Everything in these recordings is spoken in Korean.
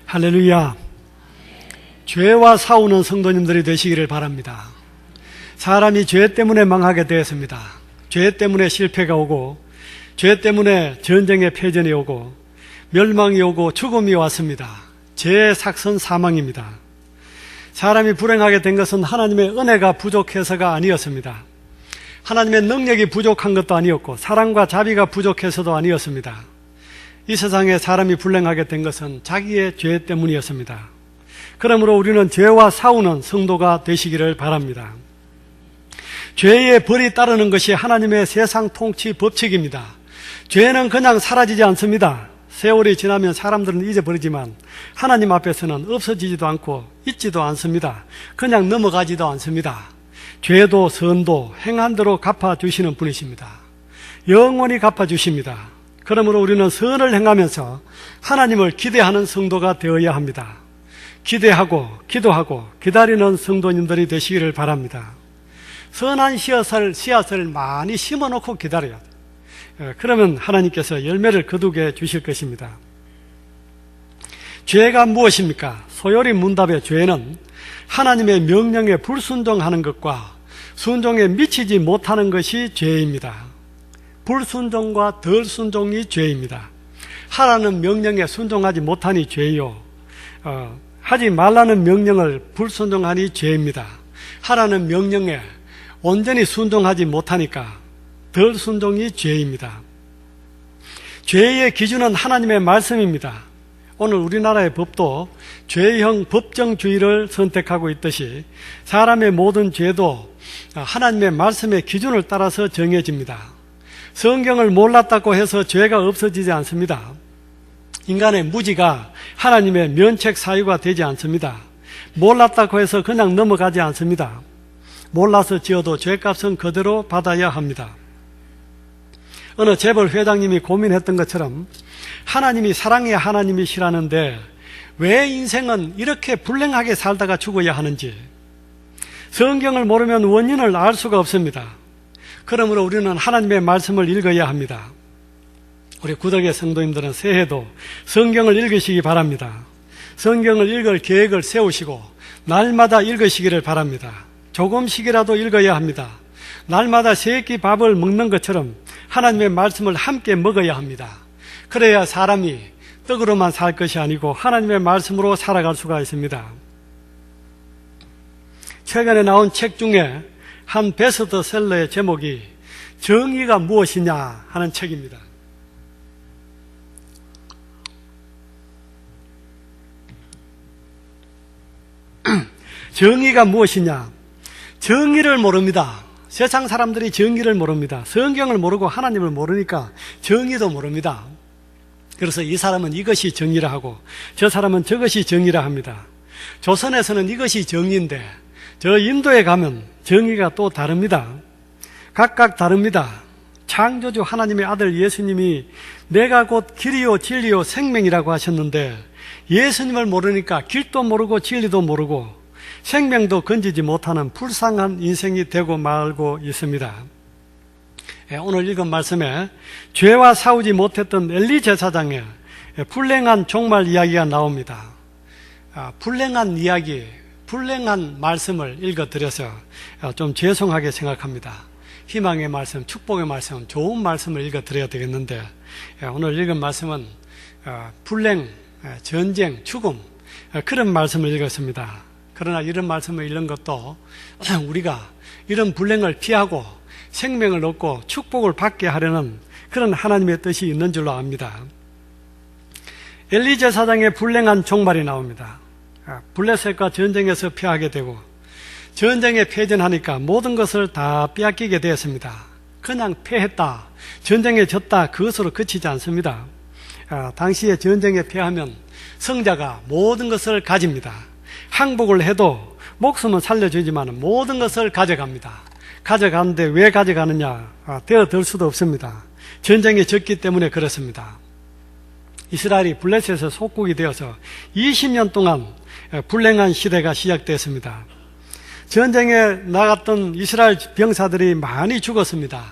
할렐루야. 죄와 싸우는 성도님들이 되시기를 바랍니다. 사람이 죄 때문에 망하게 되었습니다. 죄 때문에 실패가 오고, 죄 때문에 전쟁의 패전이 오고, 멸망이 오고 죽음이 왔습니다. 죄의 삭선 사망입니다. 사람이 불행하게 된 것은 하나님의 은혜가 부족해서가 아니었습니다. 하나님의 능력이 부족한 것도 아니었고, 사랑과 자비가 부족해서도 아니었습니다. 이 세상에 사람이 불행하게 된 것은 자기의 죄 때문이었습니다. 그러므로 우리는 죄와 싸우는 성도가 되시기를 바랍니다. 죄의 벌이 따르는 것이 하나님의 세상 통치 법칙입니다. 죄는 그냥 사라지지 않습니다. 세월이 지나면 사람들은 잊어버리지만 하나님 앞에서는 없어지지도 않고 잊지도 않습니다. 그냥 넘어가지도 않습니다. 죄도 선도 행한 대로 갚아주시는 분이십니다. 영원히 갚아주십니다. 그러므로 우리는 선을 행하면서 하나님을 기대하는 성도가 되어야 합니다. 기대하고 기도하고 기다리는 성도님들이 되시기를 바랍니다. 선한 씨앗을 많이 심어놓고 기다려야 돼요. 그러면 하나님께서 열매를 거두게 주실 것입니다. 죄가 무엇입니까? 소요리 문답의 죄는 하나님의 명령에 불순종하는 것과 순종에 미치지 못하는 것이 죄입니다. 불순종과 덜 순종이 죄입니다. 하라는 명령에 순종하지 못하니 죄요. 하지 말라는 명령을 불순종하니 죄입니다. 하라는 명령에 온전히 순종하지 못하니까 덜 순종이 죄입니다. 죄의 기준은 하나님의 말씀입니다. 오늘 우리나라의 법도 죄형 법정주의를 선택하고 있듯이 사람의 모든 죄도 하나님의 말씀의 기준을 따라서 정해집니다. 성경을 몰랐다고 해서 죄가 없어지지 않습니다. 인간의 무지가 하나님의 면책 사유가 되지 않습니다. 몰랐다고 해서 그냥 넘어가지 않습니다. 몰라서 지어도 죄값은 그대로 받아야 합니다. 어느 재벌 회장님이 고민했던 것처럼 하나님이 사랑의 하나님이시라는데 왜 인생은 이렇게 불행하게 살다가 죽어야 하는지, 성경을 모르면 원인을 알 수가 없습니다. 그러므로 우리는 하나님의 말씀을 읽어야 합니다. 우리 구덕의 성도님들은 새해도 성경을 읽으시기 바랍니다. 성경을 읽을 계획을 세우시고 날마다 읽으시기를 바랍니다. 조금씩이라도 읽어야 합니다. 날마다 세 끼 밥을 먹는 것처럼 하나님의 말씀을 함께 먹어야 합니다. 그래야 사람이 떡으로만 살 것이 아니고 하나님의 말씀으로 살아갈 수가 있습니다. 최근에 나온 책 중에 한 베스트셀러의 제목이 정의가 무엇이냐 하는 책입니다. 정의가 무엇이냐? 정의를 모릅니다. 세상 사람들이 정의를 모릅니다. 성경을 모르고 하나님을 모르니까 정의도 모릅니다. 그래서 이 사람은 이것이 정의라 하고 저 사람은 저것이 정의라 합니다. 조선에서는 이것이 정의인데 저 인도에 가면 정의가 또 다릅니다. 각각 다릅니다. 창조주 하나님의 아들 예수님이 내가 곧 길이요 진리요 생명이라고 하셨는데 예수님을 모르니까 길도 모르고 진리도 모르고 생명도 건지지 못하는 불쌍한 인생이 되고 말고 있습니다. 오늘 읽은 말씀에 죄와 싸우지 못했던 엘리 제사장의 불행한 종말 이야기가 나옵니다. 불행한 이야기, 불행한 말씀을 읽어드려서 좀 죄송하게 생각합니다. 희망의 말씀, 축복의 말씀, 좋은 말씀을 읽어드려야 되겠는데 오늘 읽은 말씀은 불행, 전쟁, 죽음 그런 말씀을 읽었습니다. 그러나 이런 말씀을 읽는 것도 우리가 이런 불행을 피하고 생명을 얻고 축복을 받게 하려는 그런 하나님의 뜻이 있는 줄로 압니다. 엘리 제사장의 불행한 종말이 나옵니다. 블레셋과 전쟁에서 패하게 되고 전쟁에 패전하니까 모든 것을 다 빼앗기게 되었습니다. 그냥 패했다, 전쟁에 졌다 그것으로 그치지 않습니다. 당시에 전쟁에 패하면 성자가 모든 것을 가집니다. 항복을 해도 목숨은 살려주지만 모든 것을 가져갑니다. 가져가는데 왜 가져가느냐? 되어들 수도 없습니다. 전쟁에 졌기 때문에 그렇습니다. 이스라엘이 블레셋에서 속국이 되어서 20년 동안 불행한 시대가 시작됐습니다. 전쟁에 나갔던 이스라엘 병사들이 많이 죽었습니다.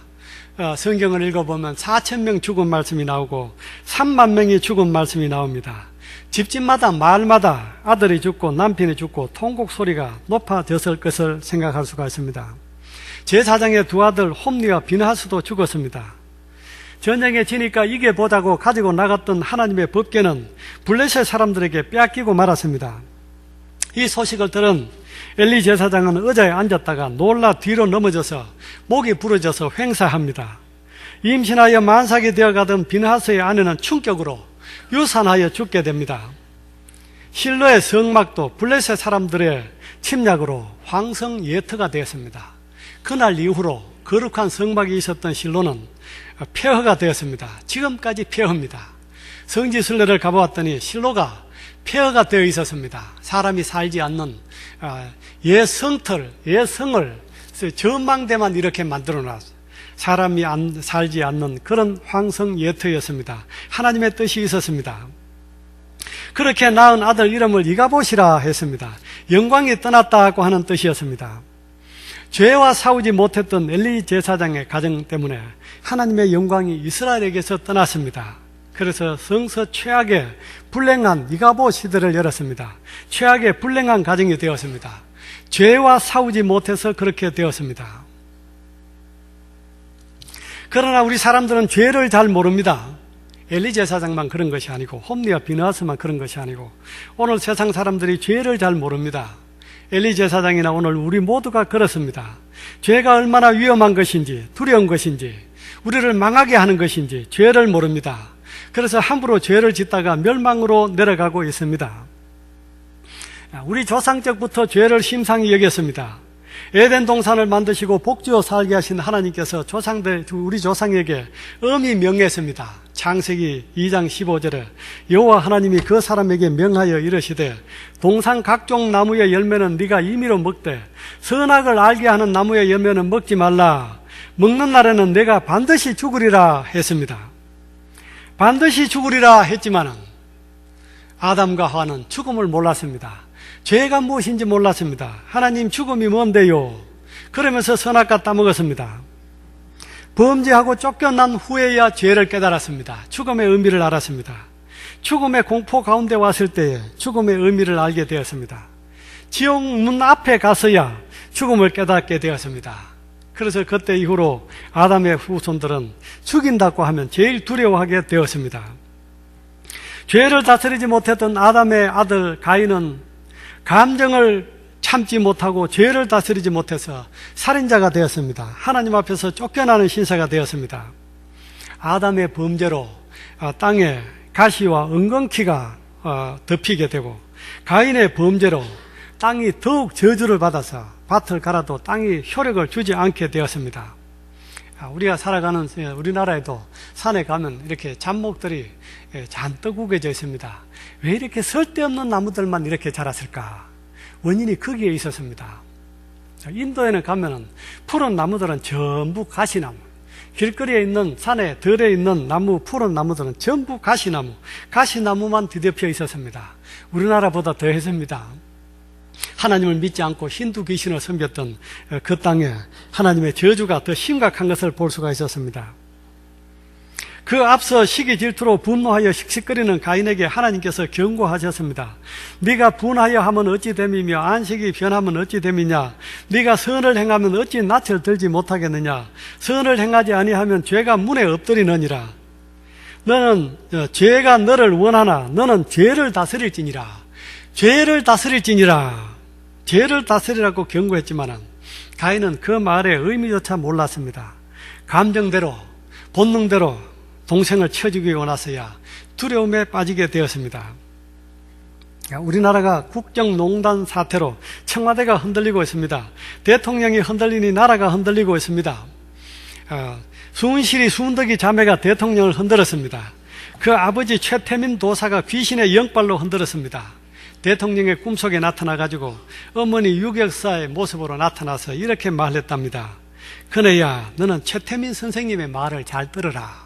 성경을 읽어보면 4,000명 죽은 말씀이 나오고 3만 명이 죽은 말씀이 나옵니다. 집집마다 마을마다 아들이 죽고 남편이 죽고 통곡 소리가 높아졌을 것을 생각할 수가 있습니다. 제사장의 두 아들 홈리와 비느하스도 죽었습니다. 전쟁에 지니까 이겨보자고 가지고 나갔던 하나님의 법궤는 블레셋 사람들에게 빼앗기고 말았습니다. 이 소식을 들은 엘리 제사장은 의자에 앉았다가 놀라 뒤로 넘어져서 목이 부러져서 횡사합니다. 임신하여 만삭이 되어가던 비느하스의 아내는 충격으로 유산하여 죽게 됩니다. 실로의 성막도 블레셋 사람들의 침략으로 황성예터가 되었습니다. 그날 이후로 거룩한 성막이 있었던 실로는 폐허가 되었습니다. 지금까지 폐허입니다. 성지순례를 가보았더니 실로가 폐허가 되어 있었습니다. 사람이 살지 않는 예성을 전망대만 이렇게 만들어놨어요. 사람이 살지 않는 그런 황성예터였습니다. 하나님의 뜻이 있었습니다. 그렇게 낳은 아들 이름을 이가봇이라 했습니다. 영광이 떠났다고 하는 뜻이었습니다. 죄와 싸우지 못했던 엘리 제사장의 가정 때문에 하나님의 영광이 이스라엘에게서 떠났습니다. 그래서 성서 최악의 불행한 이가봇 시대를 열었습니다. 최악의 불행한 가정이 되었습니다. 죄와 싸우지 못해서 그렇게 되었습니다. 그러나 우리 사람들은 죄를 잘 모릅니다. 엘리 제사장만 그런 것이 아니고 홈리와 비느하스만 그런 것이 아니고 오늘 세상 사람들이 죄를 잘 모릅니다. 엘리 제사장이나 오늘 우리 모두가 그렇습니다. 죄가 얼마나 위험한 것인지, 두려운 것인지, 우리를 망하게 하는 것인지 죄를 모릅니다. 그래서 함부로 죄를 짓다가 멸망으로 내려가고 있습니다. 우리 조상 때부터 죄를 심상히 여겼습니다. 에덴 동산을 만드시고 복주어 살게 하신 하나님께서 우리 조상에게 엄히 명했습니다. 창세기 2장 15절에 여호와 하나님이 그 사람에게 명하여 이르시되 동산 각종 나무의 열매는 네가 임의로 먹되 선악을 알게 하는 나무의 열매는 먹지 말라. 먹는 날에는 내가 반드시 죽으리라 했습니다. 반드시 죽으리라 했지만은 아담과 하와는 죽음을 몰랐습니다. 죄가 무엇인지 몰랐습니다. 하나님 죽음이 뭔데요? 그러면서 선악과 따먹었습니다. 범죄하고 쫓겨난 후에야 죄를 깨달았습니다. 죽음의 의미를 알았습니다. 죽음의 공포 가운데 왔을 때에 죽음의 의미를 알게 되었습니다. 지옥 문 앞에 가서야 죽음을 깨닫게 되었습니다. 그래서 그때 이후로 아담의 후손들은 죽인다고 하면 제일 두려워하게 되었습니다. 죄를 다스리지 못했던 아담의 아들 가인은 감정을 참지 못하고 죄를 다스리지 못해서 살인자가 되었습니다. 하나님 앞에서 쫓겨나는 신세가 되었습니다. 아담의 범죄로 땅에 가시와 은건키가 덮이게 되고 가인의 범죄로 땅이 더욱 저주를 받아서 밭을 갈아도 땅이 효력을 주지 않게 되었습니다. 우리가 살아가는 우리나라에도 산에 가면 이렇게 잡목들이 잔뜩 우겨져 있습니다. 왜 이렇게 쓸데없는 나무들만 이렇게 자랐을까? 원인이 거기에 있었습니다. 인도에는 가면은 푸른 나무들은 전부 가시나무, 길거리에 있는 산에 들에 있는 나무, 푸른 나무들은 전부 가시나무만 뒤덮여 있었습니다. 우리나라보다 더 했습니다. 하나님을 믿지 않고 힌두 귀신을 섬겼던 그 땅에 하나님의 저주가 더 심각한 것을 볼 수가 있었습니다. 그 앞서 시기 질투로 분노하여 씩씩거리는 가인에게 하나님께서 경고하셨습니다. 네가 분하여 하면 어찌 됨이며 안식이 변하면 어찌 됨이냐. 네가 선을 행하면 어찌 낯을 들지 못하겠느냐. 선을 행하지 아니하면 죄가 문에 엎드리느니라. 너는 죄가 너를 원하나 너는 죄를 다스릴지니라. 죄를 다스리라고 경고했지만 가인은 그 말의 의미조차 몰랐습니다. 감정대로 본능대로 동생을 쳐주기 원해서야 두려움에 빠지게 되었습니다. 우리나라가 국정농단 사태로 청와대가 흔들리고 있습니다. 대통령이 흔들리니 나라가 흔들리고 있습니다. 순덕이 자매가 대통령을 흔들었습니다. 그 아버지 최태민 도사가 귀신의 영발로 흔들었습니다. 대통령의 꿈속에 나타나가지고 어머니 유격사의 모습으로 나타나서 이렇게 말했답니다. 그네야 너는 최태민 선생님의 말을 잘 들으라.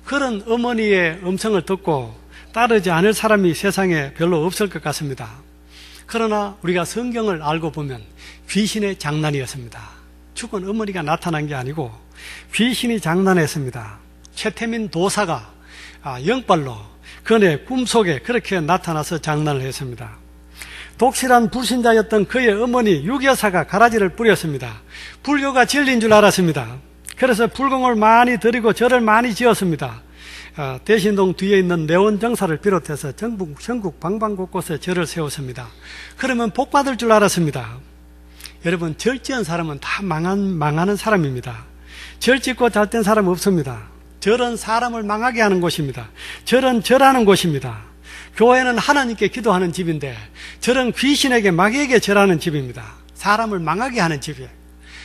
그런 어머니의 음성을 듣고 따르지 않을 사람이 세상에 별로 없을 것 같습니다. 그러나 우리가 성경을 알고 보면 귀신의 장난이었습니다. 죽은 어머니가 나타난 게 아니고 귀신이 장난했습니다. 최태민 도사가 영발로 그의 꿈속에 그렇게 나타나서 장난을 했습니다. 독실한 불신자였던 그의 어머니 유교사가 가라지를 뿌렸습니다. 불교가 진리인 줄 알았습니다. 그래서 불공을 많이 드리고 절을 많이 지었습니다. 대신동 뒤에 있는 내원정사를 비롯해서 전국 방방곳곳에 절을 세웠습니다. 그러면 복 받을 줄 알았습니다. 여러분, 절 지은 사람은 다 망하는 사람입니다. 절 짓고 잘된 사람 없습니다. 절은 사람을 망하게 하는 곳입니다. 절은 절하는 곳입니다. 교회는 하나님께 기도하는 집인데 절은 귀신에게 마귀에게 절하는 집입니다. 사람을 망하게 하는 집이에요.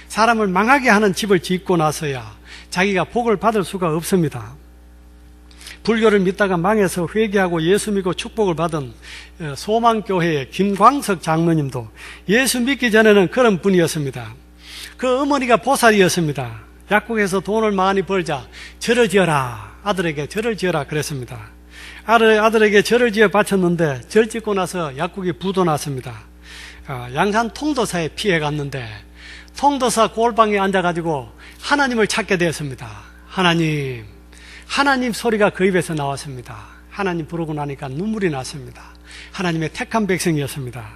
사람을 망하게 하는 집을 짓고 나서야 자기가 복을 받을 수가 없습니다. 불교를 믿다가 망해서 회개하고 예수 믿고 축복을 받은 소망교회의 김광석 장로님도 예수 믿기 전에는 그런 분이었습니다. 그 어머니가 보살이었습니다. 약국에서 돈을 많이 벌자 절을 지어라, 아들에게 절을 지어라 그랬습니다. 아들에게 절을 지어 바쳤는데 절 짓고 나서 약국이 부도 났습니다. 양산 통도사에 피해 갔는데 통도사 골방에 앉아가지고 하나님을 찾게 되었습니다. 하나님 소리가 그 입에서 나왔습니다. 하나님 부르고 나니까 눈물이 났습니다. 하나님의 택한 백성이었습니다.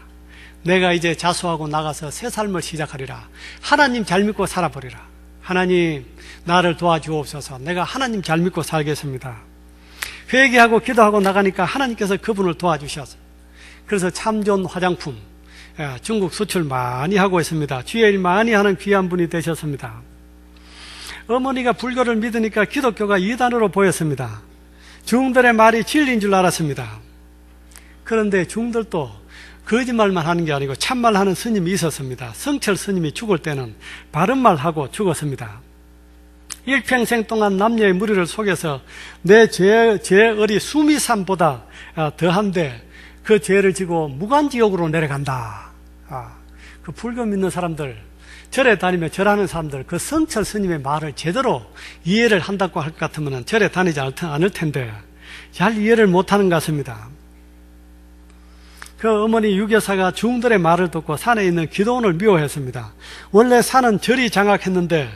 내가 이제 자수하고 나가서 새 삶을 시작하리라. 하나님 잘 믿고 살아버리라. 하나님 나를 도와주옵소서. 내가 하나님 잘 믿고 살겠습니다. 회개하고 기도하고 나가니까 하나님께서 그분을 도와주셨어요. 그래서 참 좋은 화장품 중국 수출 많이 하고 있습니다. 주의 일 많이 하는 귀한 분이 되셨습니다. 어머니가 불교를 믿으니까 기독교가 이단으로 보였습니다. 중들의 말이 진리인 줄 알았습니다. 그런데 중들도 거짓말만 하는 게 아니고 참말하는 스님이 있었습니다. 성철 스님이 죽을 때는 바른 말하고 죽었습니다. 일평생 동안 남녀의 무리를 속여서 내 죄을이 수미산보다 더한데 그 죄를 지고 무간지옥으로 내려간다. 그 불교 믿는 사람들, 절에 다니며 절하는 사람들, 그 성철 스님의 말을 제대로 이해를 한다고 할 것 같으면 절에 다니지 않을 텐데 잘 이해를 못하는 것 같습니다. 그 어머니 유교사가 중들의 말을 듣고 산에 있는 기도원을 미워했습니다. 원래 산은 절이 장악했는데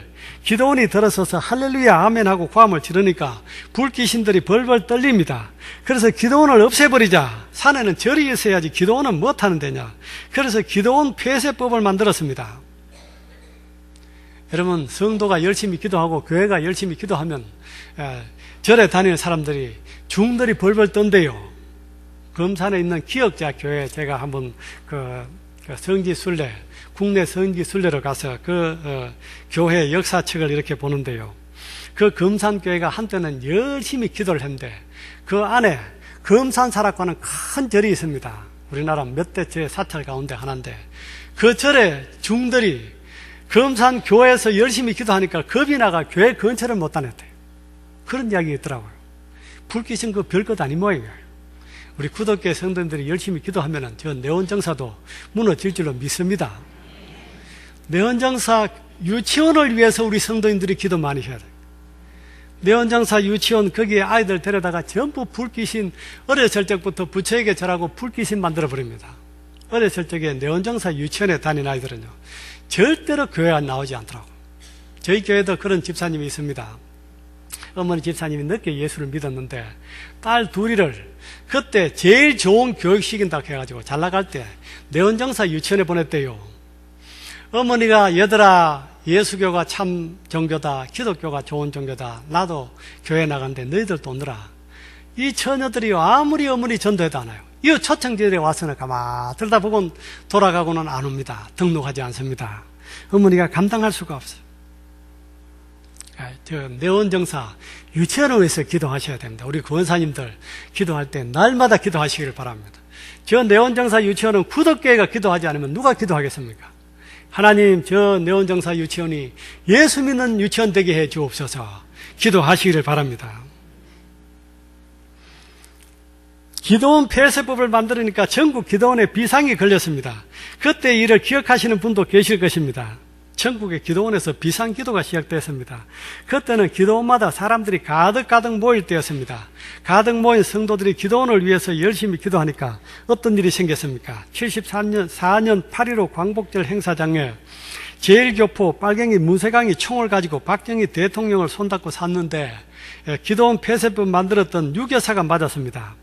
기도원이 들어서서 할렐루야 아멘하고 고함을 지르니까 불귀신들이 벌벌 떨립니다. 그래서 기도원을 없애버리자. 산에는 절이 있어야지 기도원은 못하는 데냐. 그래서 기도원 폐쇄법을 만들었습니다. 여러분, 성도가 열심히 기도하고 교회가 열심히 기도하면 절에 다니는 사람들이 중들이 벌벌 떤대요. 금산에 있는 기억자 교회 제가 한번 그 성지순례, 국내 성지순례로 가서 교회 역사책을 이렇게 보는데요. 그 금산교회가 한때는 열심히 기도를 했는데 그 안에 금산사락과는 큰 절이 있습니다. 우리나라 몇 대 제 사찰 가운데 하나인데 그 절에 중들이 금산교회에서 열심히 기도하니까 겁이 나가 교회 근처를 못 다녔대요. 그런 이야기가 있더라고요. 불귀신 그 별것 아닌 모양이에요. 우리 구독교회 성도님들이 열심히 기도하면 저 내원정사도 무너질 줄로 믿습니다. 내원정사 유치원을 위해서 우리 성도님들이 기도 많이 해야 돼요. 내원정사 유치원 거기에 아이들 데려다가 전부 불귀신 어렸을 적부터 부처에게 절하고 불귀신 만들어버립니다. 어렸을 적에 내원정사 유치원에 다닌 아이들은요 절대로 교회 안 나오지 않더라고요. 저희 교회도 그런 집사님이 있습니다. 어머니 집사님이 늦게 예수를 믿었는데 딸 둘이를 그때 제일 좋은 교육시킨다고 해가지고 잘 나갈 때 내원정사 유치원에 보냈대요. 어머니가 얘들아 예수교가 참 종교다, 기독교가 좋은 종교다, 나도 교회 나가는데 너희들도 오느라. 이 처녀들이 아무리 어머니 전도해도 안 와요. 이 초청지들에 와서는 가만 들다보곤 돌아가고는 안 옵니다. 등록하지 않습니다. 어머니가 감당할 수가 없어요. 저 내원정사 유치원을 위해서 기도하셔야 됩니다. 우리 구원사님들 기도할 때 날마다 기도하시길 바랍니다. 저 내원정사 유치원은 구독교회가 기도하지 않으면 누가 기도하겠습니까? 하나님, 저 내원정사 유치원이 예수 믿는 유치원 되게 해 주옵소서. 기도하시기를 바랍니다. 기도원 폐쇄법을 만들으니까 전국 기도원에 비상이 걸렸습니다. 그때 일을 기억하시는 분도 계실 것입니다. 전국의 기도원에서 비상기도가 시작됐습니다. 그때는 기도원마다 사람들이 가득 모일 때였습니다. 가득 모인 성도들이 기도원을 위해서 열심히 기도하니까 어떤 일이 생겼습니까? 74년 8.15 광복절 행사장에 제일교포 빨갱이 문세강이 총을 가지고 박정희 대통령을 손잡고 샀는데 기도원 폐쇄법 만들었던 유교사가 맞았습니다.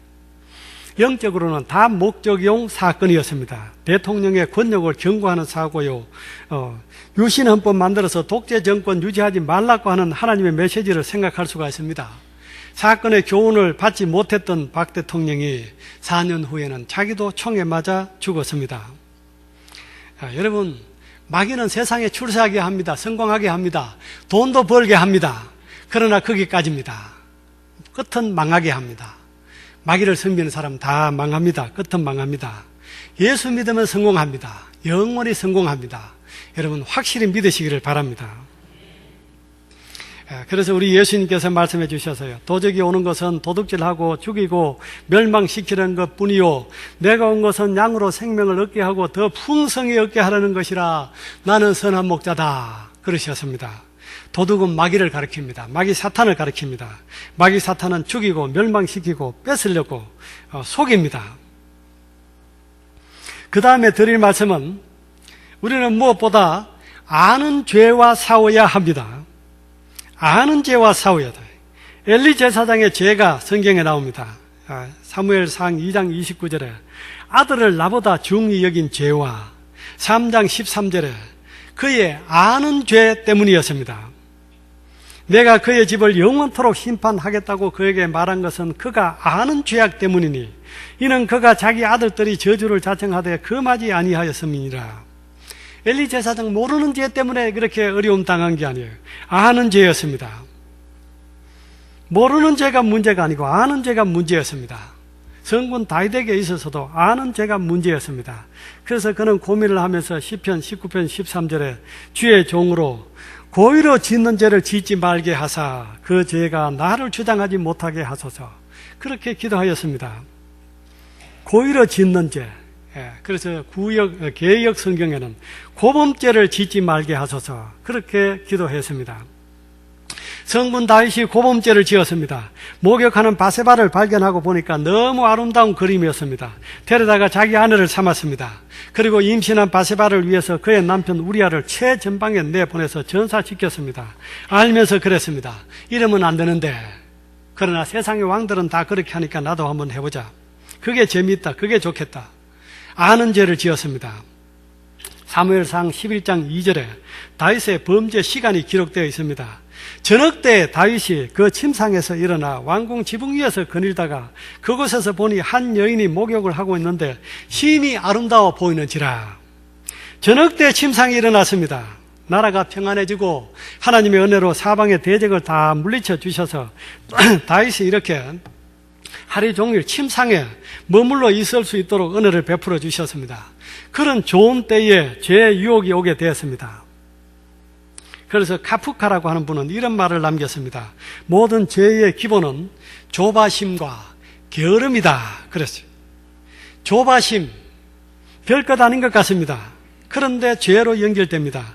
영적으로는 다목적용 사건이었습니다. 대통령의 권력을 경고하는 사고요. 유신헌법 만들어서 독재 정권 유지하지 말라고 하는 하나님의 메시지를 생각할 수가 있습니다. 사건의 교훈을 받지 못했던 박 대통령이 4년 후에는 자기도 총에 맞아 죽었습니다. 여러분, 마귀는 세상에 출세하게 합니다. 성공하게 합니다. 돈도 벌게 합니다. 그러나 거기까지입니다. 끝은 망하게 합니다. 마귀를 섬기는 사람 다 망합니다. 끝은 망합니다. 예수 믿으면 성공합니다. 영원히 성공합니다. 여러분 확실히 믿으시기를 바랍니다. 그래서 우리 예수님께서 말씀해 주셔서요. 도적이 오는 것은 도둑질하고 죽이고 멸망시키는 것뿐이요. 내가 온 것은 양으로 생명을 얻게 하고 더 풍성히 얻게 하려는 것이라. 나는 선한 목자다. 그러셨습니다. 도둑은 마귀를 가리킵니다. 마귀 사탄을 가리킵니다. 마귀 사탄은 죽이고 멸망시키고 뺏으려고 속입니다. 그 다음에 드릴 말씀은 우리는 무엇보다 아는 죄와 싸워야 합니다. 아는 죄와 싸워야 돼. 엘리 제사장의 죄가 성경에 나옵니다. 사무엘상 2장 29절에 아들을 나보다 중히 여긴 죄와 3장 13절에 그의 아는 죄 때문이었습니다. 내가 그의 집을 영원토록 심판하겠다고 그에게 말한 것은 그가 아는 죄악 때문이니 이는 그가 자기 아들들이 저주를 자청하되 금하지 아니하였음이니라. 엘리 제사장 모르는 죄 때문에 그렇게 어려움 당한 게 아니에요. 아는 죄였습니다. 모르는 죄가 문제가 아니고 아는 죄가 문제였습니다. 성군 다윗에게 있어서도 아는 죄가 문제였습니다. 그래서 그는 고민을 하면서 시편 19편 13절에 주의 종으로 고의로 짓는 죄를 짓지 말게 하사 그 죄가 나를 주장하지 못하게 하소서. 그렇게 기도하였습니다. 고의로 짓는 죄. 그래서 개역 성경에는 고범죄를 짓지 말게 하소서. 그렇게 기도했습니다. 성군 다윗이 고범죄를 지었습니다. 목욕하는 바세바를 발견하고 보니까 너무 아름다운 그림이었습니다. 데려다가 자기 아내를 삼았습니다. 그리고 임신한 바세바를 위해서 그의 남편 우리아를 최전방에 내보내서 전사시켰습니다. 알면서 그랬습니다. 이러면 안 되는데, 그러나 세상의 왕들은 다 그렇게 하니까 나도 한번 해보자. 그게 재미있다. 그게 좋겠다. 아는 죄를 지었습니다. 사무엘상 11장 2절에 다윗의 범죄 시간이 기록되어 있습니다. 저녁 때 다윗이 그 침상에서 일어나 왕궁 지붕 위에서 거닐다가 그곳에서 보니 한 여인이 목욕을 하고 있는데 심히 아름다워 보이는지라. 저녁 때 침상에 일어났습니다. 나라가 평안해지고 하나님의 은혜로 사방의 대적을 다 물리쳐 주셔서 다윗이 이렇게 하루 종일 침상에 머물러 있을 수 있도록 은혜를 베풀어 주셨습니다. 그런 좋은 때에 죄의 유혹이 오게 되었습니다. 그래서 카프카라고 하는 분은 이런 말을 남겼습니다. 모든 죄의 기본은 조바심과 게으름이다. 그랬어요. 조바심, 별것 아닌 것 같습니다. 그런데 죄로 연결됩니다.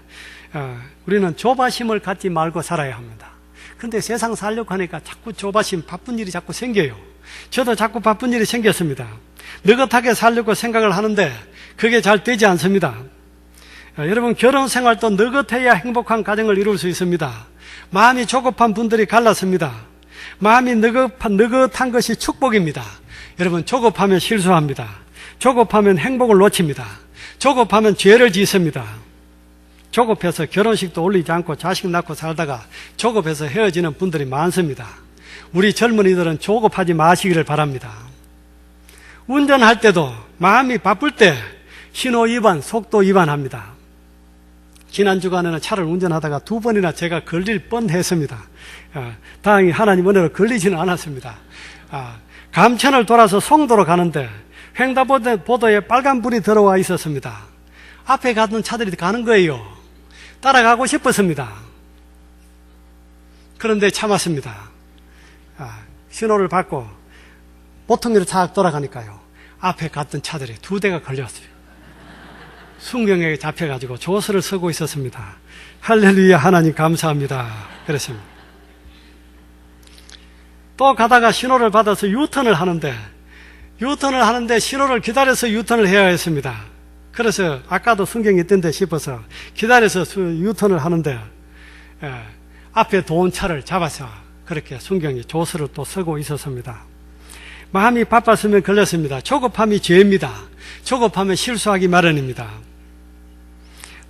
우리는 조바심을 갖지 말고 살아야 합니다. 그런데 세상 살려고 하니까 자꾸 조바심, 바쁜 일이 자꾸 생겨요. 저도 자꾸 바쁜 일이 생겼습니다. 느긋하게 살려고 생각을 하는데 그게 잘 되지 않습니다. 여러분, 결혼 생활도 느긋해야 행복한 가정을 이룰 수 있습니다. 마음이 조급한 분들이 갈랐습니다. 마음이 느긋한 것이 축복입니다. 여러분, 조급하면 실수합니다. 조급하면 행복을 놓칩니다. 조급하면 죄를 짓습니다. 조급해서 결혼식도 올리지 않고 자식 낳고 살다가 조급해서 헤어지는 분들이 많습니다. 우리 젊은이들은 조급하지 마시기를 바랍니다. 운전할 때도 마음이 바쁠 때 신호 위반, 속도 위반합니다. 지난 주간에는 차를 운전하다가 2번이나 제가 걸릴 뻔했습니다. 다행히 하나님 은혜로 걸리지는 않았습니다. 감천을 돌아서 송도로 가는데 횡단보도에 빨간불이 들어와 있었습니다. 앞에 가던 차들이 가는 거예요. 따라가고 싶었습니다. 그런데 참았습니다. 신호를 받고 보통대로 쫙 돌아가니까요. 앞에 갔던 차들이 2대가 걸렸어요. 순경에게 잡혀가지고 조서를 쓰고 있었습니다. 할렐루야, 하나님 감사합니다. 그랬습니다. 또 가다가 신호를 받아서 유턴을 하는데 신호를 기다려서 유턴을 해야 했습니다. 그래서 아까도 순경이 있던데 싶어서 기다려서 유턴을 하는데 앞에 도운 차를 잡아서 그렇게 순경이 조서를 또 쓰고 있었습니다. 마음이 바빴으면 걸렸습니다. 조급함이 죄입니다. 조급하면 실수하기 마련입니다.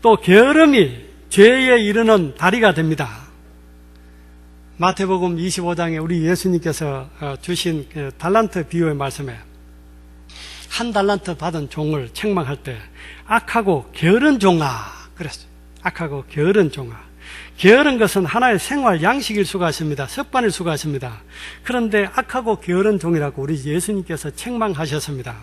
또 게으름이 죄에 이르는 다리가 됩니다. 마태복음 25장에 우리 예수님께서 주신 달란트 비유의 말씀에 한 달란트 받은 종을 책망할 때 악하고 게으른 종아 그랬어요. 악하고 게으른 종아. 게으른 것은 하나의 생활 양식일 수가 있습니다. 습관일 수가 있습니다. 그런데 악하고 게으른 종이라고 우리 예수님께서 책망하셨습니다.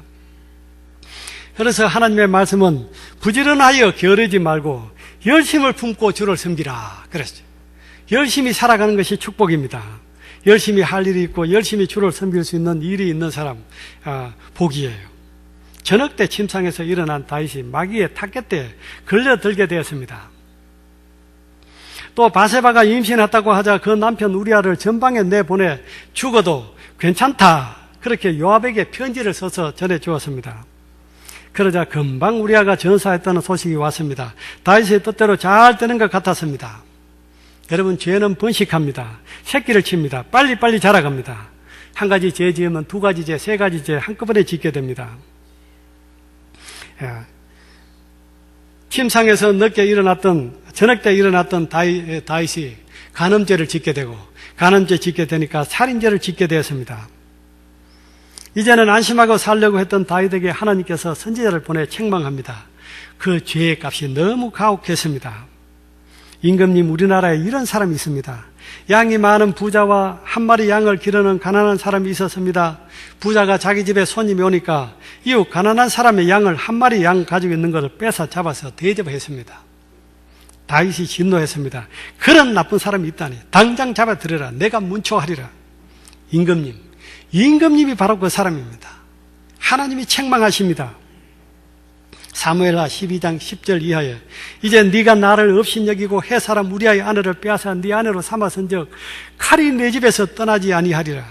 그래서 하나님의 말씀은 부지런하여 게으르지 말고 열심을 품고 주를 섬기라 그랬어요. 열심히 살아가는 것이 축복입니다. 열심히 할 일이 있고 열심히 주를 섬길 수 있는 일이 있는 사람 복이에요. 저녁 때 침상에서 일어난 다윗이 마귀의 탁겟대에 걸려들게 되었습니다. 또 바세바가 임신했다고 하자 그 남편 우리아를 전방에 내보내 죽어도 괜찮다 그렇게 요압에게 편지를 써서 전해주었습니다. 그러자 금방 우리아가 전사했다는 소식이 왔습니다. 다윗의 뜻대로 잘 되는 것 같았습니다. 여러분, 죄는 번식합니다. 새끼를 칩니다. 빨리빨리 자라갑니다. 한 가지 죄 지으면 두 가지 죄, 세 가지 죄 한꺼번에 짓게 됩니다. 침상에서 저녁 때 일어났던 다윗이 간음죄를 짓게 되고 간음죄 짓게 되니까 살인죄를 짓게 되었습니다. 이제는 안심하고 살려고 했던 다윗에게 하나님께서 선지자를 보내 책망합니다. 그 죄의 값이 너무 가혹했습니다. 임금님, 우리나라에 이런 사람이 있습니다. 양이 많은 부자와 한 마리 양을 기르는 가난한 사람이 있었습니다. 부자가 자기 집에 손님이 오니까 이웃 가난한 사람의 양을 한 마리 양 가지고 있는 것을 뺏어 잡아서 대접했습니다. 다윗이 진노했습니다. 그런 나쁜 사람이 있다니 당장 잡아들여라. 내가 문초하리라. 임금님이 바로 그 사람입니다. 하나님이 책망하십니다. 사무엘하 12장 10절 이하에 이제 네가 나를 업신여기고 햇사람 우리아의 아내를 빼앗아 네 아내로 삼았은즉 칼이 내 집에서 떠나지 아니하리라.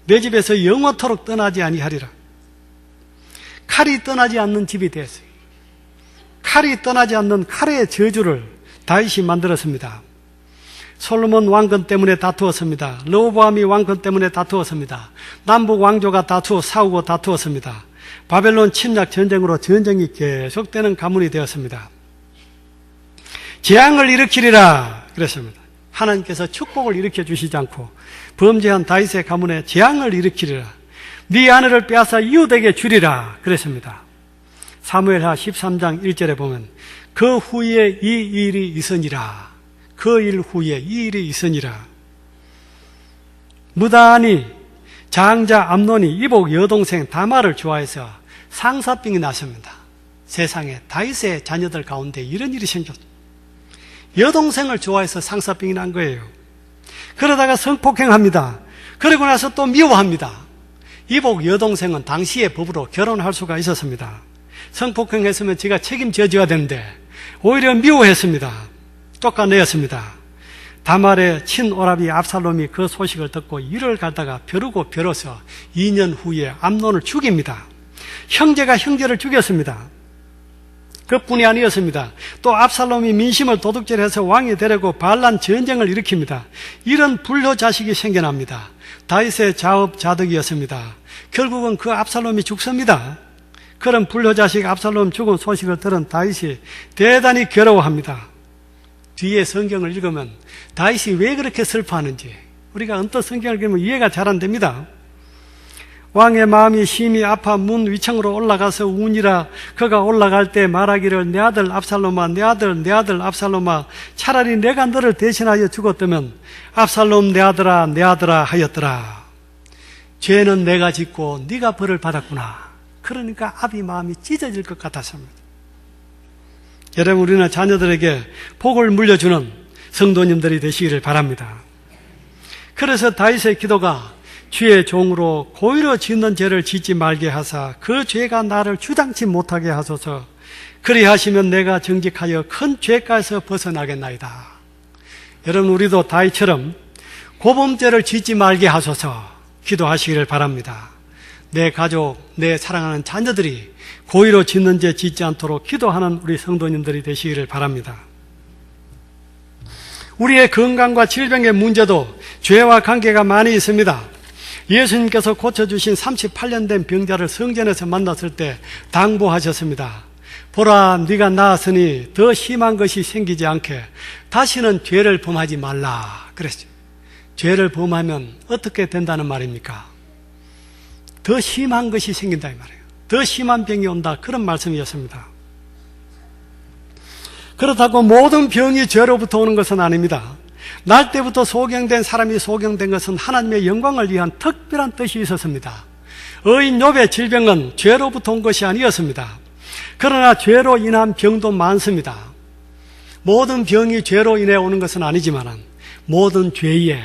내 집에서 영원토록 떠나지 아니하리라. 칼이 떠나지 않는 집이 되었어요. 칼이 떠나지 않는 칼의 저주를 다윗이 만들었습니다. 솔로몬 왕권 때문에 다투었습니다. 르호보암이 왕권 때문에 다투었습니다. 남북 왕조가 싸우고 다투었습니다. 바벨론 침략 전쟁으로 전쟁이 계속되는 가문이 되었습니다. 재앙을 일으키리라 그랬습니다. 하나님께서 축복을 일으켜 주시지 않고 범죄한 다윗의 가문에 재앙을 일으키리라. 네 아내를 빼앗아 이웃에게 주리라 그랬습니다. 사무엘하 13장 1절에 보면 그 후에 이 일이 있으니라. 그 일 후에 이 일이 있으니라. 무단히 장자 암논이 이복 여동생 다말을 좋아해서 상사병이 났습니다. 세상에 다윗의 자녀들 가운데 이런 일이 생겼어요. 여동생을 좋아해서 상사병이 난 거예요. 그러다가 성폭행합니다. 그러고 나서 또 미워합니다. 이복 여동생은 당시의 법으로 결혼할 수가 있었습니다. 성폭행했으면 제가 책임져줘야 되는데 오히려 미워했습니다. 쫓아내었습니다. 다말의 친오라비 압살롬이 그 소식을 듣고 일을 가다가 벼르고 벼러서 2년 후에 암논을 죽입니다. 형제가 형제를 죽였습니다. 그뿐이 아니었습니다. 또 압살롬이 민심을 도둑질해서 왕이 되려고 반란 전쟁을 일으킵니다. 이런 불효 자식이 생겨납니다. 다윗의 자업자득이었습니다. 결국은 그 압살롬이 죽습니다. 그런 불효 자식 압살롬 죽은 소식을 들은 다윗이 대단히 괴로워합니다. 뒤에 성경을 읽으면 다윗이 왜 그렇게 슬퍼하는지 우리가 언뜻 성경을 읽으면 이해가 잘 안 됩니다. 왕의 마음이 심히 아파 문 위층으로 올라가서 우니라. 그가 올라갈 때 말하기를 내 아들 압살롬아, 내 아들 압살롬아, 차라리 내가 너를 대신하여 죽었다면 압살롬 내 아들아 하였더라. 죄는 내가 짓고 네가 벌을 받았구나. 그러니까 아비 마음이 찢어질 것 같았습니다. 여러분, 우리는 자녀들에게 복을 물려주는 성도님들이 되시기를 바랍니다. 그래서 다윗의 기도가 주의 종으로 고의로 짓는 죄를 짓지 말게 하사 그 죄가 나를 주장치 못하게 하소서. 그리하시면 내가 정직하여 큰 죄가에서 벗어나겠나이다. 여러분, 우리도 다윗처럼 고범죄를 짓지 말게 하소서 기도하시기를 바랍니다. 내 가족, 내 사랑하는 자녀들이 고의로 짓는 죄 짓지 않도록 기도하는 우리 성도님들이 되시기를 바랍니다. 우리의 건강과 질병의 문제도 죄와 관계가 많이 있습니다. 예수님께서 고쳐주신 38년 된 병자를 성전에서 만났을 때 당부하셨습니다. 보라, 네가 나았으니 더 심한 것이 생기지 않게 다시는 죄를 범하지 말라 그랬죠. 죄를 범하면 어떻게 된다는 말입니까? 더 심한 것이 생긴다 이 말이에요. 더 심한 병이 온다, 그런 말씀이었습니다. 그렇다고 모든 병이 죄로부터 오는 것은 아닙니다. 날 때부터 소경된 사람이 소경된 것은 하나님의 영광을 위한 특별한 뜻이 있었습니다. 의인 욥의 질병은 죄로부터 온 것이 아니었습니다. 그러나 죄로 인한 병도 많습니다. 모든 병이 죄로 인해 오는 것은 아니지만 모든 죄에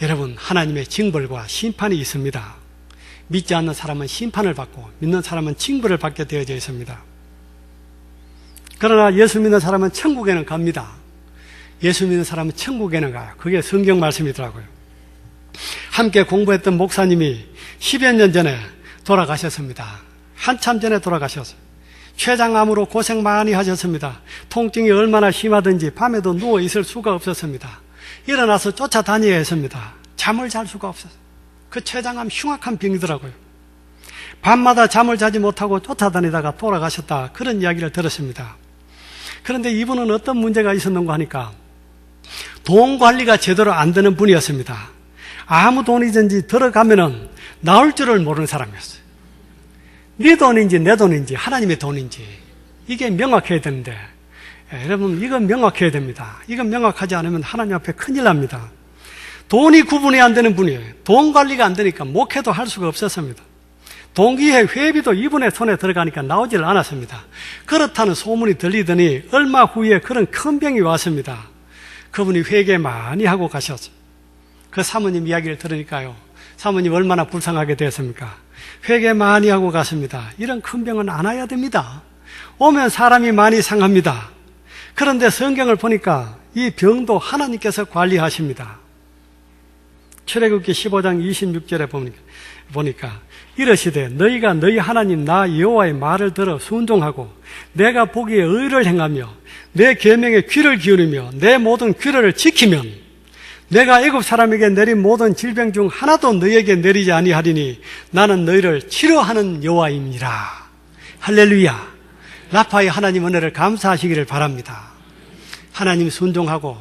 여러분 하나님의 징벌과 심판이 있습니다. 믿지 않는 사람은 심판을 받고 믿는 사람은 징벌을 받게 되어져 있습니다. 그러나 예수 믿는 사람은 천국에는 갑니다. 예수 믿는 사람은 천국에는 가요. 그게 성경 말씀이더라고요. 함께 공부했던 목사님이 10여 년 전에 돌아가셨습니다. 한참 전에 돌아가셨어요. 췌장암으로 고생 많이 하셨습니다. 통증이 얼마나 심하든지 밤에도 누워 있을 수가 없었습니다. 일어나서 쫓아다녀야 했습니다. 잠을 잘 수가 없었어요. 그 췌장암 흉악한 병이더라고요. 밤마다 잠을 자지 못하고 쫓아다니다가 돌아가셨다, 그런 이야기를 들었습니다. 그런데 이분은 어떤 문제가 있었는가 하니까 돈 관리가 제대로 안 되는 분이었습니다. 아무 돈이든지 들어가면은 나올 줄을 모르는 사람이었어요. 네 돈인지 내 돈인지 하나님의 돈인지 이게 명확해야 되는데, 여러분 이건 명확해야 됩니다. 이건 명확하지 않으면 하나님 앞에 큰일 납니다. 돈이 구분이 안 되는 분이에요. 돈 관리가 안 되니까 목회도 할 수가 없었습니다. 동기회 회비도 이분의 손에 들어가니까 나오질 않았습니다. 그렇다는 소문이 들리더니 얼마 후에 그런 큰 병이 왔습니다. 그분이 회개 많이 하고 가셨어요. 그 사모님 이야기를 들으니까요, 사모님 얼마나 불쌍하게 되었습니까? 회개 많이 하고 갔습니다. 이런 큰 병은 안 와야 됩니다. 오면 사람이 많이 상합니다. 그런데 성경을 보니까 이 병도 하나님께서 관리하십니다. 출애굽기 15장 26절에 보니까 이르시되 너희가 너희 하나님 나 여호와의 말을 들어 순종하고 내가 보기에 의를 행하며 내 계명에 귀를 기울이며 내 모든 규례를 지키면 내가 애굽 사람에게 내린 모든 질병 중 하나도 너희에게 내리지 아니하리니 나는 너희를 치료하는 여호와입니다. 할렐루야. 라파의 하나님 은혜를 감사하시기를 바랍니다. 하나님 순종하고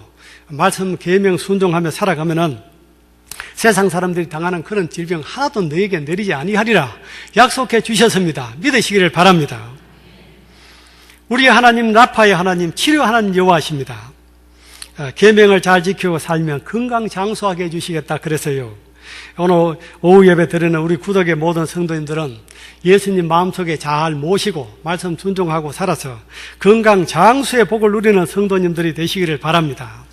말씀 계명 순종하며 살아가면은 세상 사람들이 당하는 그런 질병 하나도 너희에게 내리지 아니하리라 약속해 주셨습니다. 믿으시기를 바랍니다. 우리 하나님 라파의 하나님, 치료하는 여호와십니다. 계명을 잘 지키고 살면 건강 장수하게 해주시겠다 그래서요, 오늘 오후 예배 드리는 우리 구덕의 모든 성도님들은 예수님 마음속에 잘 모시고 말씀 순종하고 살아서 건강 장수의 복을 누리는 성도님들이 되시기를 바랍니다.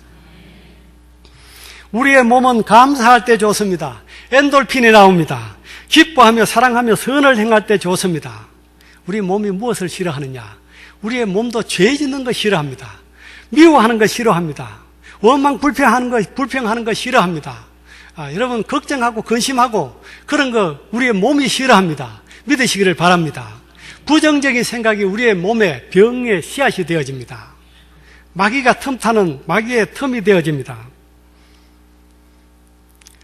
우리의 몸은 감사할 때 좋습니다. 엔돌핀이 나옵니다. 기뻐하며 사랑하며 선을 행할 때 좋습니다. 우리 몸이 무엇을 싫어하느냐? 우리의 몸도 죄 짓는 거 싫어합니다. 미워하는 거 싫어합니다. 원망 불평하는 거 싫어합니다. 여러분 걱정하고 근심하고 그런 거 우리의 몸이 싫어합니다. 믿으시기를 바랍니다. 부정적인 생각이 우리의 몸에 병의 씨앗이 되어집니다. 마귀가 틈타는 마귀의 틈이 되어집니다.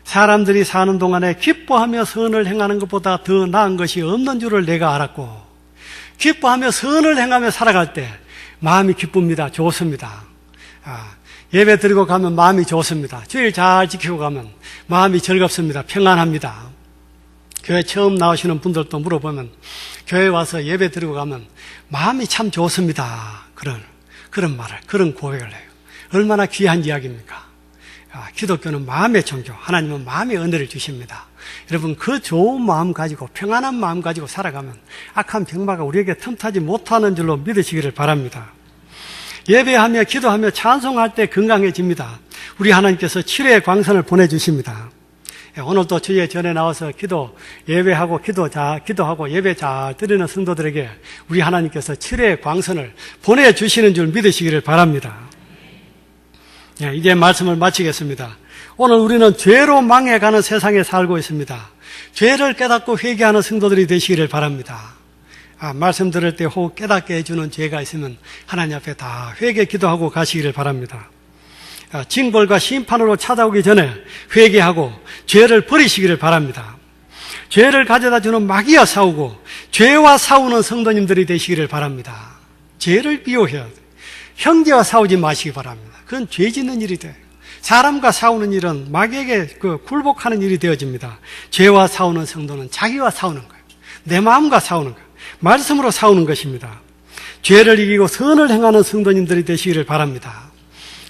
사람들이 사는 동안에 기뻐하며 선을 행하는 것보다 더 나은 것이 없는 줄을 내가 알았고, 기뻐하며 선을 행하며 살아갈 때 마음이 기쁩니다. 좋습니다. 예배 드리고 가면 마음이 좋습니다. 주일 잘 지키고 가면 마음이 즐겁습니다. 평안합니다. 교회 처음 나오시는 분들도 물어보면 교회 와서 예배 드리고 가면 마음이 참 좋습니다. 그런 말을, 그런 고백을 해요. 얼마나 귀한 이야기입니까? 기독교는 마음의 종교, 하나님은 마음의 은혜를 주십니다. 여러분 그 좋은 마음 가지고 평안한 마음 가지고 살아가면 악한 병마가 우리에게 틈타지 못하는 줄로 믿으시기를 바랍니다. 예배하며 기도하며 찬송할 때 건강해집니다. 우리 하나님께서 치료의 광선을 보내주십니다. 오늘도 주의 전에 나와서 예배하고 기도하고 예배 잘 드리는 성도들에게 우리 하나님께서 치료의 광선을 보내주시는 줄 믿으시기를 바랍니다. 이제 말씀을 마치겠습니다. 오늘 우리는 죄로 망해가는 세상에 살고 있습니다. 죄를 깨닫고 회개하는 성도들이 되시기를 바랍니다. 말씀 들을 때 혹 깨닫게 해주는 죄가 있으면 하나님 앞에 다 회개 기도하고 가시기를 바랍니다. 징벌과 심판으로 찾아오기 전에 회개하고 죄를 버리시기를 바랍니다. 죄를 가져다 주는 마귀와 싸우고 죄와 싸우는 성도님들이 되시기를 바랍니다. 죄를 비워해야 돼요. 형제와 싸우지 마시기 바랍니다. 그건 죄 짓는 일이 돼요. 사람과 싸우는 일은 마귀에게 굴복하는 일이 되어집니다. 죄와 싸우는 성도는 자기와 싸우는 거예요. 내 마음과 싸우는 거예요. 말씀으로 싸우는 것입니다. 죄를 이기고 선을 행하는 성도님들이 되시기를 바랍니다.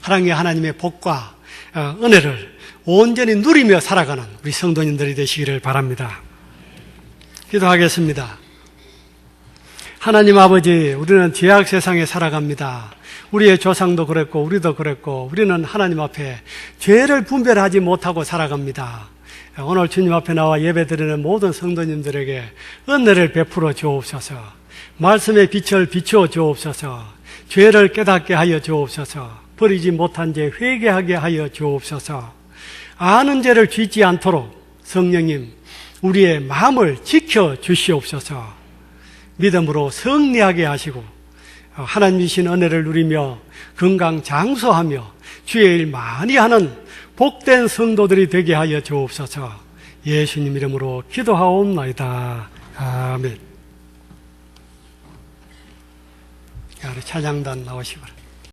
하나님의 복과 은혜를 온전히 누리며 살아가는 우리 성도님들이 되시기를 바랍니다. 기도하겠습니다. 하나님 아버지, 우리는 죄악 세상에 살아갑니다. 우리의 조상도 그랬고 우리도 그랬고 우리는 하나님 앞에 죄를 분별하지 못하고 살아갑니다. 오늘 주님 앞에 나와 예배드리는 모든 성도님들에게 은혜를 베풀어 주옵소서. 말씀의 빛을 비추어 주옵소서. 죄를 깨닫게 하여 주옵소서. 버리지 못한 죄 회개하게 하여 주옵소서. 아는 죄를 짓지 않도록 성령님 우리의 마음을 지켜 주시옵소서. 믿음으로 승리하게 하시고 하나님이신 은혜를 누리며 건강 장수하며 주의 일 많이 하는 복된 성도들이 되게 하여 주옵소서. 예수님 이름으로 기도하옵나이다. 아멘. 우리 찬양단 나오시기 바랍니다.